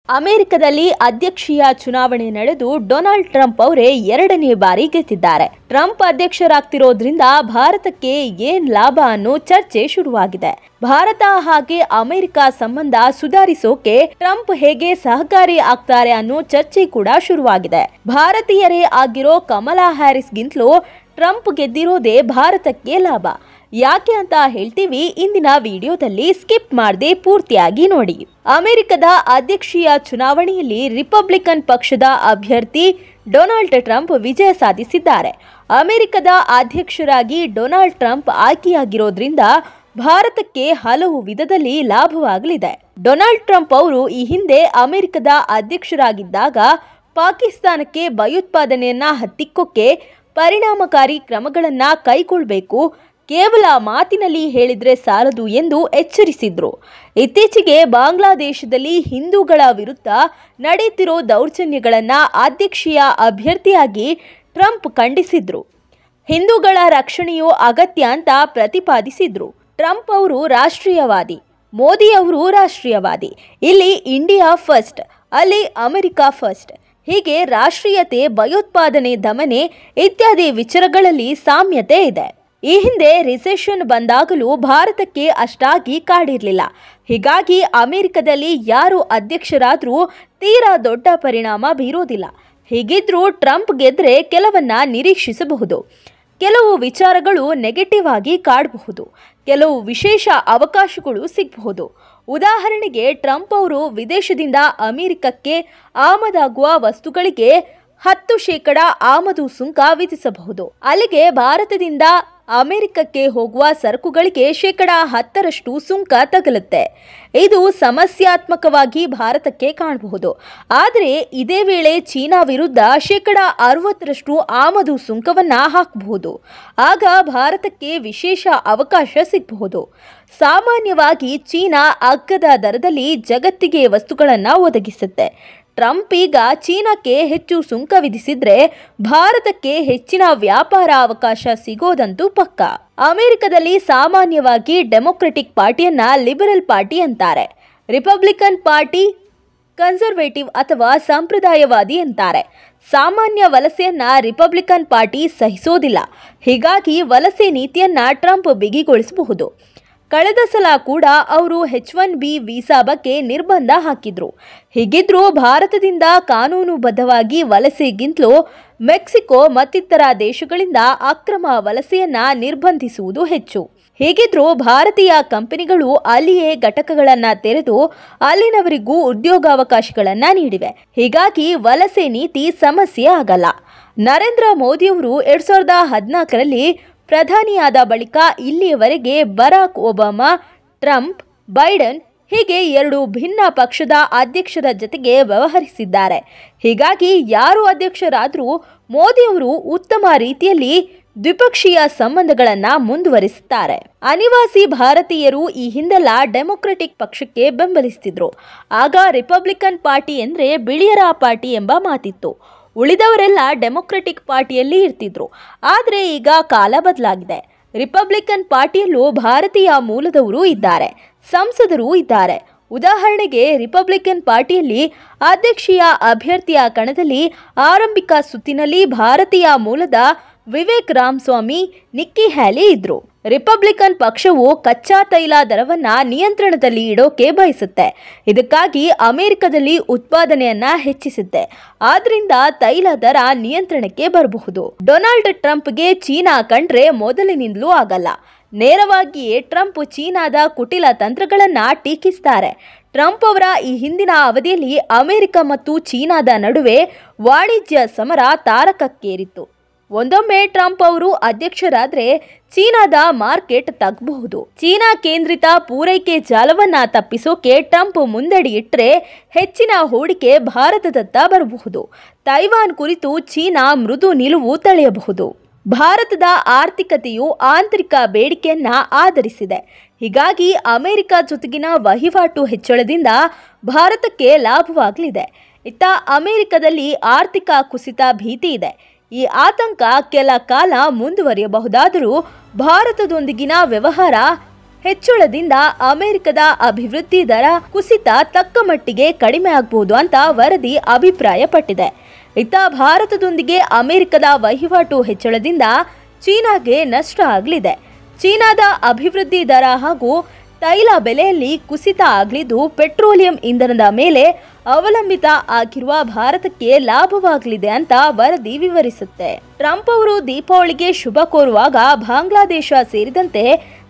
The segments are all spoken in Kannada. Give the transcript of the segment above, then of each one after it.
ಅಮೆರಿಕದಲ್ಲಿ ಅಧ್ಯಕ್ಷೀಯ ಚುನಾವಣೆ ನಡೆದು ಡೊನಾಲ್ಡ್ ಟ್ರಂಪ್ ಅವರೇ ಎರಡನೇ ಬಾರಿ ಗೆದ್ದಿದ್ದಾರೆ. ಟ್ರಂಪ್ ಅಧ್ಯಕ್ಷರಾಗ್ತಿರೋದ್ರಿಂದ ಭಾರತಕ್ಕೆ ಏನ್ ಲಾಭ ಅನ್ನೋ ಚರ್ಚೆ ಶುರುವಾಗಿದೆ. ಭಾರತ ಹಾಗೆ ಅಮೆರಿಕ ಸಂಬಂಧ ಸುಧಾರಿಸೋಕೆ ಟ್ರಂಪ್ ಹೇಗೆ ಸಹಕಾರಿ ಆಗ್ತಾರೆ ಅನ್ನೋ ಚರ್ಚೆ ಕೂಡ ಶುರುವಾಗಿದೆ. ಭಾರತೀಯರೇ ಆಗಿರೋ ಕಮಲಾ ಹ್ಯಾರಿಸ್ಗಿಂತಲೂ ಟ್ರಂಪ್ ಗೆದ್ದಿರೋದೇ ಭಾರತಕ್ಕೆ ಲಾಭ. ಯಾಕೆ ಅಂತ ಹೇಳ್ತೀವಿ, ಇಂದಿನ ವಿಡಿಯೋದಲ್ಲಿ ಸ್ಕಿಪ್ ಮಾಡದೆ ಪೂರ್ತಿಯಾಗಿ ನೋಡಿ. ಅಮೆರಿಕದ ಅಧ್ಯಕ್ಷೀಯ ಚುನಾವಣೆಯಲ್ಲಿ ರಿಪಬ್ಲಿಕನ್ ಪಕ್ಷದ ಅಭ್ಯರ್ಥಿ ಡೊನಾಲ್ಡ್ ಟ್ರಂಪ್ ವಿಜಯ ಸಾಧಿಸಿದ್ದಾರೆ. ಅಮೆರಿಕದ ಅಧ್ಯಕ್ಷರಾಗಿ ಡೊನಾಲ್ಡ್ ಟ್ರಂಪ್ ಆಯ್ಕೆಯಾಗಿರೋದ್ರಿಂದ ಭಾರತಕ್ಕೆ ಹಲವು ವಿಧದಲ್ಲಿ ಲಾಭವಾಗಲಿದೆ. ಡೊನಾಲ್ಡ್ ಟ್ರಂಪ್ ಅವರು ಈ ಹಿಂದೆ ಅಮೆರಿಕದ ಅಧ್ಯಕ್ಷರಾಗಿದ್ದಾಗ ಪಾಕಿಸ್ತಾನಕ್ಕೆ ಭಯೋತ್ಪಾದನೆಯನ್ನ ಹತ್ತಿಕ್ಕೋಕೆ ಪರಿಣಾಮಕಾರಿ ಕ್ರಮಗಳನ್ನ ಕೈಗೊಳ್ಳಬೇಕು, ಕೇವಲ ಮಾತಿನಲ್ಲಿ ಹೇಳಿದ್ರೆ ಸಾಲದು ಎಂದು ಎಚ್ಚರಿಸಿದ್ರು. ಇತ್ತೀಚೆಗೆ ಬಾಂಗ್ಲಾದೇಶದಲ್ಲಿ ಹಿಂದೂಗಳ ವಿರುದ್ಧ ನಡೆಯುತ್ತಿರೋ ದೌರ್ಜನ್ಯಗಳನ್ನ ಅಧ್ಯಕ್ಷೀಯ ಅಭ್ಯರ್ಥಿಯಾಗಿ ಟ್ರಂಪ್ ಖಂಡಿಸಿದ್ರು. ಹಿಂದೂಗಳ ರಕ್ಷಣೆಯು ಅಗತ್ಯ ಅಂತ ಪ್ರತಿಪಾದಿಸಿದ್ರು. ಟ್ರಂಪ್ ಅವರು ರಾಷ್ಟ್ರೀಯವಾದಿ, ಮೋದಿ ಅವರು ರಾಷ್ಟ್ರೀಯವಾದಿ. ಇಲ್ಲಿ ಇಂಡಿಯಾ ಫಸ್ಟ್, ಅಲ್ಲಿ ಅಮೆರಿಕ ಫಸ್ಟ್. ಹೀಗೆ ರಾಷ್ಟ್ರೀಯತೆ, ಭಯೋತ್ಪಾದನೆ ದಮನೆ ಇತ್ಯಾದಿ ವಿಚಾರಗಳಲ್ಲಿ ಸಾಮ್ಯತೆ ಇದೆ. ಈ ಹಿಂದೆ ರಿಸೆಷನ್ ಬಂದಾಗಲೂ ಭಾರತಕ್ಕೆ ಅಷ್ಟಾಗಿ ಕಾಡಿರಲಿಲ್ಲ. ಹೀಗಾಗಿ ಅಮೆರಿಕದಲ್ಲಿ ಯಾರು ಅಧ್ಯಕ್ಷರಾದರೂ ತೀರಾ ದೊಡ್ಡ ಪರಿಣಾಮ ಬೀರೋದಿಲ್ಲ. ಹೀಗಿದ್ರೂ ಟ್ರಂಪ್ ಗೆದ್ರೆ ಕೆಲವನ್ನ ನಿರೀಕ್ಷಿಸಬಹುದು. ಕೆಲವು ವಿಚಾರಗಳು ನೆಗೆಟಿವ್ ಆಗಿ ಕಾಡಬಹುದು, ಕೆಲವು ವಿಶೇಷ ಅವಕಾಶಗಳು ಸಿಗಬಹುದು. ಉದಾಹರಣೆಗೆ ಟ್ರಂಪ್ ಅವರು ವಿದೇಶದಿಂದ ಅಮೆರಿಕಕ್ಕೆ ಆಮದಾಗುವ ವಸ್ತುಗಳಿಗೆ 10% ಆಮದು ಸುಂಕ ವಿಧಿಸಬಹುದು. ಅಲ್ಲಿಗೆ ಭಾರತದಿಂದ ಅಮೆರಿಕಕ್ಕೆ ಹೋಗುವ ಸರಕುಗಳಿಗೆ 10% ಸುಂಕ ತಗಲುತ್ತೆ. ಇದು ಸಮಸ್ಯಾತ್ಮಕವಾಗಿ ಭಾರತಕ್ಕೆ ಕಾಣಬಹುದು. ಆದರೆ ಇದೇ ವೇಳೆ ಚೀನಾ ವಿರುದ್ಧ 60% ಆಮದು ಸುಂಕವನ್ನ ಹಾಕಬಹುದು. ಆಗ ಭಾರತಕ್ಕೆ ವಿಶೇಷ ಅವಕಾಶ ಸಿಗಬಹುದು. ಸಾಮಾನ್ಯವಾಗಿ ಚೀನಾ ಅಗ್ಗದ ದರದಲ್ಲಿ ಜಗತ್ತಿಗೆ ವಸ್ತುಗಳನ್ನು ಒದಗಿಸುತ್ತೆ. ಟ್ರಂಪ್ ಈಗ ಚೀನಾಕ್ಕೆ ಹೆಚ್ಚು ಸುಂಕ ವಿಧಿಸಿದ್ರೆ ಭಾರತಕ್ಕೆ ಹೆಚ್ಚಿನ ವ್ಯಾಪಾರ ಅವಕಾಶ ಸಿಗೋದಂತೂ ಪಕ್ಕ. ಅಮೆರಿಕದಲ್ಲಿ ಸಾಮಾನ್ಯವಾಗಿ ಡೆಮೊಕ್ರೆಟಿಕ್ ಪಾರ್ಟಿಯನ್ನ ಲಿಬರಲ್ ಪಾರ್ಟಿ ಅಂತಾರೆ, ರಿಪಬ್ಲಿಕನ್ ಪಾರ್ಟಿ ಕನ್ಸರ್ವೇಟಿವ್ ಅಥವಾ ಸಂಪ್ರದಾಯವಾದಿ ಅಂತಾರೆ. ಸಾಮಾನ್ಯ ವಲಸೆಯನ್ನ ರಿಪಬ್ಲಿಕನ್ ಪಾರ್ಟಿ ಸಹಿಸೋದಿಲ್ಲ. ಹೀಗಾಗಿ ವಲಸೆ ನೀತಿಯನ್ನ ಟ್ರಂಪ್ ಬಿಗಿಗೊಳಿಸಬಹುದು. ಕಳೆದ ಸಲ ಕೂಡ ಅವರು H-1B ವೀಸಾ ಬಗ್ಗೆ ನಿರ್ಬಂಧ ಹಾಕಿದ್ರು. ಹೀಗಿದ್ರೂ ಭಾರತದಿಂದ ಕಾನೂನುಬದ್ಧವಾಗಿ ವಲಸೆಗಿಂತಲೂ ಮೆಕ್ಸಿಕೋ ಮತ್ತಿತರ ದೇಶಗಳಿಂದ ಅಕ್ರಮ ವಲಸೆಯನ್ನ ನಿರ್ಬಂಧಿಸುವುದು ಹೆಚ್ಚು. ಹೀಗಿದ್ರೂ ಭಾರತೀಯ ಕಂಪನಿಗಳು ಅಲ್ಲಿಯೇ ಘಟಕಗಳನ್ನು ತೆರೆದು ಅಲ್ಲಿನವರಿಗೂ ಉದ್ಯೋಗಾವಕಾಶಗಳನ್ನ ನೀಡಿವೆ. ಹೀಗಾಗಿ ವಲಸೆ ನೀತಿ ಸಮಸ್ಯೆ ಆಗಲ್ಲ. ನರೇಂದ್ರ ಮೋದಿಯವರು 2014ರಲ್ಲಿ ಪ್ರಧಾನಿಯಾದ ಬಳಿಕ ಇಲ್ಲಿಯವರೆಗೆ ಬರಾಕ್ ಒಬಾಮಾ, ಟ್ರಂಪ್, ಬೈಡನ್ ಹೀಗೆ 2 ಭಿನ್ನ ಪಕ್ಷದ ಅಧ್ಯಕ್ಷರ ಜೊತೆಗೆ ವ್ಯವಹರಿಸಿದ್ದಾರೆ. ಹೀಗಾಗಿ ಯಾರು ಅಧ್ಯಕ್ಷರಾದರೂ ಮೋದಿಯವರು ಉತ್ತಮ ರೀತಿಯಲ್ಲಿ ದ್ವಿಪಕ್ಷೀಯ ಸಂಬಂಧಗಳನ್ನು ಮುಂದುವರಿಸುತ್ತಾರೆ. ಅನಿವಾಸಿ ಭಾರತೀಯರು ಈ ಹಿಂದೆಲ್ಲ ಡೆಮೊಕ್ರೆಟಿಕ್ ಪಕ್ಷಕ್ಕೆ ಬೆಂಬಲಿಸುತ್ತಿದ್ರು. ಆಗ ರಿಪಬ್ಲಿಕನ್ ಪಾರ್ಟಿ ಎಂದರೆ ಬಿಳಿಯರ ಪಾರ್ಟಿ ಎಂಬ ಮಾತಿತ್ತು. ಉಳಿದವರೆಲ್ಲ ಡೆಮೊಕ್ರೆಟಿಕ್ ಪಾರ್ಟಿಯಲ್ಲಿ ಇರ್ತಿದ್ರು. ಆದರೆ ಈಗ ಕಾಲ ಬದಲಾಗಿದೆ. ರಿಪಬ್ಲಿಕನ್ ಪಾರ್ಟಿಯಲ್ಲೂ ಭಾರತೀಯ ಮೂಲದವರು ಇದ್ದಾರೆ, ಸಂಸದರು ಇದ್ದಾರೆ. ಉದಾಹರಣೆಗೆ ರಿಪಬ್ಲಿಕನ್ ಪಾರ್ಟಿಯಲ್ಲಿ ಅಧ್ಯಕ್ಷೀಯ ಅಭ್ಯರ್ಥಿಯ ಕಣದಲ್ಲಿ ಆರಂಭಿಕ ಸುತ್ತಿನಲ್ಲಿ ಭಾರತೀಯ ಮೂಲದ ವಿವೇಕ್ ರಾಮಸ್ವಾಮಿ, ನಿಕ್ಕಿ ಹ್ಯಾಲಿ ಇದ್ರು. ರಿಪಬ್ಲಿಕನ್ ಪಕ್ಷವು ಕಚ್ಚಾ ತೈಲ ದರವನ್ನ ನಿಯಂತ್ರಣದಲ್ಲಿ ಇಡೋಕೆ ಬಯಸುತ್ತೆ. ಇದಕ್ಕಾಗಿ ಅಮೆರಿಕದಲ್ಲಿ ಉತ್ಪಾದನೆಯನ್ನ ಹೆಚ್ಚಿಸುತ್ತೆ. ಆದ್ರಿಂದ ತೈಲ ದರ ನಿಯಂತ್ರಣಕ್ಕೆ ಬರಬಹುದು. ಡೊನಾಲ್ಡ್ ಟ್ರಂಪ್ಗೆ ಚೀನಾ ಕಂಡ್ರೆ ಮೊದಲಿನಿಂದಲೂ ಆಗಲ್ಲ. ನೇರವಾಗಿಯೇ ಟ್ರಂಪ್ ಚೀನಾದ ಕುಟಿಲ ತಂತ್ರಗಳನ್ನ ಟೀಕಿಸ್ತಾರೆ. ಟ್ರಂಪ್ ಅವರ ಈ ಹಿಂದಿನ ಅವಧಿಯಲ್ಲಿ ಅಮೆರಿಕ ಮತ್ತು ಚೀನಾದ ನಡುವೆ ವಾಣಿಜ್ಯ ಸಮರ ತಾರಕಕ್ಕೇರಿತ್ತು. ಒಂದೊಮ್ಮೆ ಟ್ರಂಪ್ ಅವರು ಅಧ್ಯಕ್ಷರಾದ್ರೆ ಚೀನಾದ ಮಾರ್ಕೆಟ್ ತಗ್ಗಬಹುದು. ಚೀನಾ ಕೇಂದ್ರಿತ ಪೂರೈಕೆ ಜಾಲವನ್ನ ತಪ್ಪಿಸೋಕೆ ಟ್ರಂಪ್ ಮುಂದಡಿ ಇಟ್ಟರೆ ಹೆಚ್ಚಿನ ಹೂಡಿಕೆ ಭಾರತದತ್ತ ಬರಬಹುದು. ತೈವಾನ್ ಕುರಿತು ಚೀನಾ ಮೃದು ನಿಲುವು ತಳೆಯಬಹುದು. ಭಾರತದ ಆರ್ಥಿಕತೆಯು ಆಂತರಿಕ ಬೇಡಿಕೆಯನ್ನ ಆಧರಿಸಿದೆ. ಹೀಗಾಗಿ ಅಮೆರಿಕ ಜೊತೆಗಿನ ವಹಿವಾಟು ಹೆಚ್ಚಳದಿಂದ ಭಾರತಕ್ಕೆ ಲಾಭವಾಗಲಿದೆ. ಇತ್ತ ಅಮೆರಿಕದಲ್ಲಿ ಆರ್ಥಿಕ ಕುಸಿತ ಭೀತಿ ಇದೆ. ಈ ಆತಂಕ ಕೆಲ ಕಾಲ ಮುಂದುವರಿಯಬಹುದಾದರೂ ಭಾರತದೊಂದಿಗಿನ ವ್ಯವಹಾರ ಹೆಚ್ಚಳದಿಂದ ಅಮೆರಿಕದ ಅಭಿವೃದ್ಧಿ ದರ ಕುಸಿತ ತಕ್ಕ ಮಟ್ಟಿಗೆ ಕಡಿಮೆ ಆಗಬಹುದು ಅಂತ ವರದಿ ಅಭಿಪ್ರಾಯಪಟ್ಟಿದೆ. ಇತ್ತ ಭಾರತದೊಂದಿಗೆ ಅಮೆರಿಕದ ವಹಿವಾಟು ಹೆಚ್ಚಳದಿಂದ ಚೀನಾಗೆ ನಷ್ಟ ಆಗಲಿದೆ. ಚೀನಾದ ಅಭಿವೃದ್ಧಿ ದರ ಹಾಗೂ ತೈಲ ಬೆಲೆಯಲ್ಲಿ ಕುಸಿತ ಆಗಲಿದ್ದು ಪೆಟ್ರೋಲಿಯಂ ಇಂಧನದ ಮೇಲೆ ಅವಲಂಬಿತ ಆಗಿರುವ ಭಾರತಕ್ಕೆ ಲಾಭವಾಗಲಿದೆ ಅಂತ ವರದಿ ವಿವರಿಸುತ್ತೆ. ಟ್ರಂಪ್ ಅವರು ದೀಪಾವಳಿಗೆ ಶುಭ ಕೋರುವಾಗ ಬಾಂಗ್ಲಾದೇಶ ಸೇರಿದಂತೆ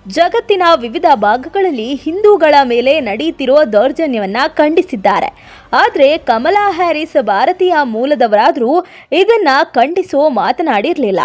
ಜಗತ್ತಿನ ವಿವಿಧ ಭಾಗಗಳಲ್ಲಿ ಹಿಂದೂಗಳ ಮೇಲೆ ನಡೆಯುತ್ತಿರೋ ದೌರ್ಜನ್ಯವನ್ನ ಖಂಡಿಸಿದ್ದಾರೆ. ಆದರೆ ಕಮಲಾ ಹ್ಯಾರಿಸ್ ಭಾರತೀಯ ಮೂಲದವರಾದರೂ ಇದನ್ನ ಖಂಡಿಸೋ ಮಾತನಾಡಿರಲಿಲ್ಲ.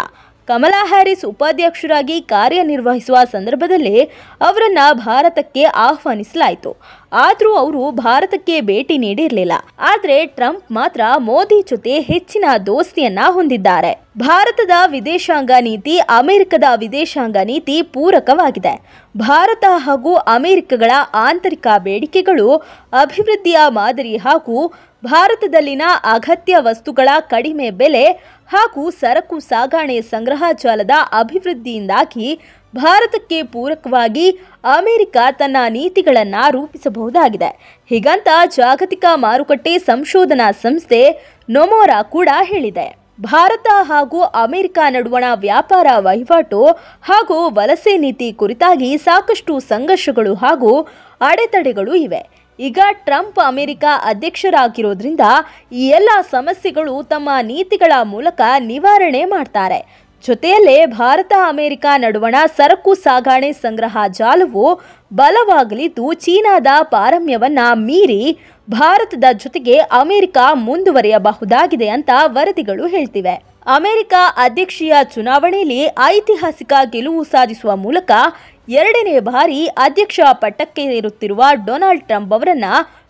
ಕಮಲಾ ಹ್ಯಾರಿಸ್ ಉಪಾಧ್ಯಕ್ಷರಾಗಿ ಕಾರ್ಯನಿರ್ವಹಿಸುವ ಸಂದರ್ಭದಲ್ಲಿ ಅವರನ್ನ ಭಾರತಕ್ಕೆ ಆಹ್ವಾನಿಸಲಾಯಿತು. ಆದರೂ ಅವರು ಭಾರತಕ್ಕೆ ಭೇಟಿ ನೀಡಿರಲಿಲ್ಲ. ಆದರೆ ಟ್ರಂಪ್ ಮಾತ್ರ ಮೋದಿ ಜೊತೆ ಹೆಚ್ಚಿನ ದೋಸ್ತಿಯನ್ನ ಹೊಂದಿದ್ದಾರೆ. ಭಾರತದ ವಿದೇಶಾಂಗ ನೀತಿ ಅಮೆರಿಕದ ವಿದೇಶಾಂಗ ನೀತಿ ಪೂರಕವಾಗಿದೆ. ಭಾರತ ಹಾಗೂ ಅಮೆರಿಕಗಳ ಆಂತರಿಕ ಬೇಡಿಕೆಗಳು ಅಭಿವೃದ್ಧಿಯ ಮಾದರಿ ಹಾಗೂ ಭಾರತದಲ್ಲಿನ ಅಗತ್ಯ ವಸ್ತುಗಳ ಕಡಿಮೆ ಬೆಲೆ ಹಾಗೂ ಸರಕು ಸಾಗಣೆ ಸಂಗ್ರಹ ಜಾಲದ ಅಭಿವೃದ್ಧಿಯಿಂದಾಗಿ ಭಾರತಕ್ಕೆ ಪೂರಕವಾಗಿ ಅಮೆರಿಕ ತನ್ನ ನೀತಿಗಳನ್ನು ರೂಪಿಸಬಹುದಾಗಿದೆ. ಹೀಗಂತ ಜಾಗತಿಕ ಮಾರುಕಟ್ಟೆ ಸಂಶೋಧನಾ ಸಂಸ್ಥೆ ನೊಮೊರಾ ಕೂಡ ಹೇಳಿದೆ. ಭಾರತ ಹಾಗೂ ಅಮೆರಿಕ ನಡುವಣ ವ್ಯಾಪಾರ ವಹಿವಾಟು ಹಾಗೂ ವಲಸೆ ನೀತಿ ಕುರಿತಾಗಿ ಸಾಕಷ್ಟು ಸಂಘರ್ಷಗಳು ಹಾಗೂ ಅಡೆತಡೆಗಳು ಇವೆ. ಈಗ ಟ್ರಂಪ್ ಅಮೆರಿಕ ಅಧ್ಯಕ್ಷರಾಗಿರೋದ್ರಿಂದ ಈ ಎಲ್ಲ ಸಮಸ್ಯೆಗಳು ತಮ್ಮ ನೀತಿಗಳ ಮೂಲಕ ನಿವಾರಣೆ ಮಾಡ್ತಾರೆ. ಜೊತೆಯಲ್ಲೇ ಭಾರತ ಅಮೆರಿಕ ನಡುವಣ ಸರಕು ಸಾಗಣೆ ಸಂಗ್ರಹ ಜಾಲವು ಬಲವಾಗಲಿದ್ದು ಚೀನಾದ ಪಾರಮ್ಯವನ್ನ ಮೀರಿ ಭಾರತದ ಜೊತೆಗೆ ಅಮೆರಿಕ ಮುಂದುವರಿಯಬಹುದಾಗಿದೆ ಅಂತ ವರದಿಗಳು ಹೇಳ್ತಿವೆ. ಅಮೆರಿಕ ಅಧ್ಯಕ್ಷೀಯ ಚುನಾವಣೆಯಲ್ಲಿ ಐತಿಹಾಸಿಕ ಗೆಲುವು ಸಾಧಿಸುವ ಮೂಲಕ ಎರಡನೇ ಬಾರಿ ಅಧ್ಯಕ್ಷ ಪಟ್ಟಕ್ಕೆ ಏರುತ್ತಿರುವ ಡೊನಾಲ್ಡ್ ಟ್ರಂಪ್ ಅವರನ್ನ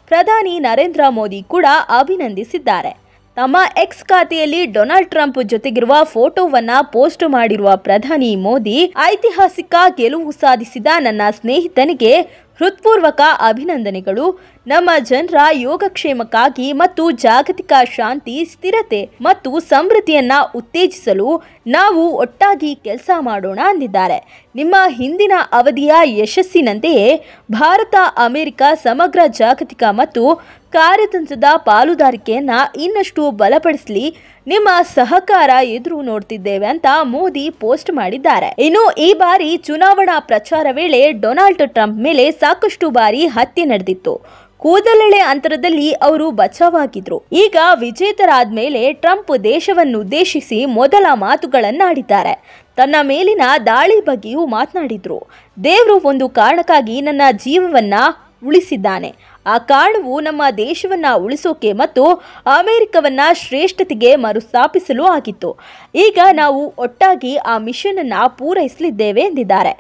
ಪ್ರಧಾನಿ ನರೇಂದ್ರ ಮೋದಿ ಕೂಡ ಅಭಿನಂದಿಸಿದ್ದಾರೆ. ತಮ್ಮ ಎಕ್ಸ್ ಖಾತೆಯಲ್ಲಿ ಡೊನಾಲ್ಡ್ ಟ್ರಂಪ್ ಜೊತೆಗಿರುವ ಫೋಟೋವನ್ನ ಪೋಸ್ಟ್ ಮಾಡಿರುವ ಪ್ರಧಾನಿ ಮೋದಿ, ಐತಿಹಾಸಿಕ ಗೆಲುವು ಸಾಧಿಸಿದ ನನ್ನ ಸ್ನೇಹಿತನಿಗೆ ಹೃತ್ಪೂರ್ವಕ ಅಭಿನಂದನೆಗಳು. ನಮ್ಮ ಜನರ ಯೋಗಕ್ಷೇಮಕ್ಕಾಗಿ ಮತ್ತು ಜಾಗತಿಕ ಶಾಂತಿ, ಸ್ಥಿರತೆ ಮತ್ತು ಸಮೃದ್ಧಿಯನ್ನ ಉತ್ತೇಜಿಸಲು ನಾವು ಒಟ್ಟಾಗಿ ಕೆಲಸ ಮಾಡೋಣ ಅಂದಿದ್ದಾರೆ. ನಿಮ್ಮ ಹಿಂದಿನ ಅವಧಿಯ ಯಶಸ್ಸಿನಂತೆಯೇ ಭಾರತ ಅಮೆರಿಕ ಸಮಗ್ರ ಜಾಗತಿಕ ಮತ್ತು ಕಾರ್ಯತಂತ್ರದ ಪಾಲುದಾರಿಕೆಯನ್ನ ಇನ್ನಷ್ಟು ಬಲಪಡಿಸಲಿ, ನಿಮ್ಮ ಸಹಕಾರ ಎದುರು ನೋಡ್ತಿದ್ದೇವೆ ಅಂತ ಮೋದಿ ಪೋಸ್ಟ್ ಮಾಡಿದ್ದಾರೆ. ಇನ್ನು ಈ ಬಾರಿ ಚುನಾವಣಾ ಪ್ರಚಾರ ವೇಳೆ ಡೊನಾಲ್ಡ್ ಟ್ರಂಪ್ ಮೇಲೆ ಸಾಕಷ್ಟು ಬಾರಿ ಹತ್ಯೆ ನಡೆದಿತ್ತು. ಕೂದಲೆಳೆ ಅಂತರದಲ್ಲಿ ಅವರು ಬಚಾವಾಗಿದ್ರು. ಈಗ ವಿಜೇತರಾದ ಮೇಲೆ ಟ್ರಂಪ್ ದೇಶವನ್ನುದ್ದೇಶಿಸಿ ಮೊದಲ ಮಾತುಗಳನ್ನಾಡಿದ್ದಾರೆ. ತನ್ನ ಮೇಲಿನ ದಾಳಿ ಬಗ್ಗೆಯೂ ಮಾತನಾಡಿದ್ರು. ದೇವರು ಒಂದು ಕಾರಣಕ್ಕಾಗಿ ನನ್ನ ಜೀವವನ್ನ ಉಳಿಸಿದ್ದಾನೆ. ಆ ಕಾರಣವು ನಮ್ಮ ದೇಶವನ್ನ ಉಳಿಸೋಕೆ ಮತ್ತು ಅಮೆರಿಕವನ್ನ ಶ್ರೇಷ್ಠತೆಗೆ ಮರುಸ್ಥಾಪಿಸಲು ಆಗಿತ್ತು. ಈಗ ನಾವು ಒಟ್ಟಾಗಿ ಆ ಮಿಷನ್ ಅನ್ನ ಪೂರೈಸಲಿದ್ದೇವೆ ಎಂದಿದ್ದಾರೆ.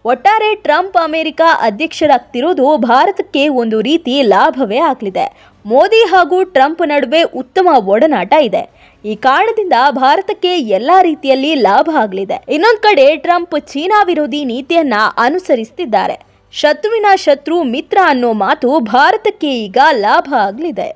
ಒಟ್ಟಾರೆ ಟ್ರಂಪ್ ಅಮೆರಿಕ ಅಧ್ಯಕ್ಷರಾಗ್ತಿರೋದು ಭಾರತಕ್ಕೆ ಒಂದು ರೀತಿ ಲಾಭವೇ ಆಗಲಿದೆ. ಮೋದಿ ಹಾಗೂ ಟ್ರಂಪ್ ನಡುವೆ ಉತ್ತಮ ಒಡನಾಟ ಇದೆ. ಈ ಕಾರಣದಿಂದ ಭಾರತಕ್ಕೆ ಎಲ್ಲಾ ರೀತಿಯಲ್ಲಿ ಲಾಭ ಆಗಲಿದೆ. ಇನ್ನೊಂದು ಕಡೆ ಟ್ರಂಪ್ ಚೀನಾ ವಿರೋಧಿ ನೀತಿಯನ್ನ ಅನುಸರಿಸುತ್ತಿದ್ದಾರೆ. ಶತ್ರುವಿನ ಶತ್ರು ಮಿತ್ರ ಅನ್ನೋ ಮಾತು ಭಾರತಕ್ಕೆ ಈಗ ಲಾಭ ಆಗಲಿದೆ.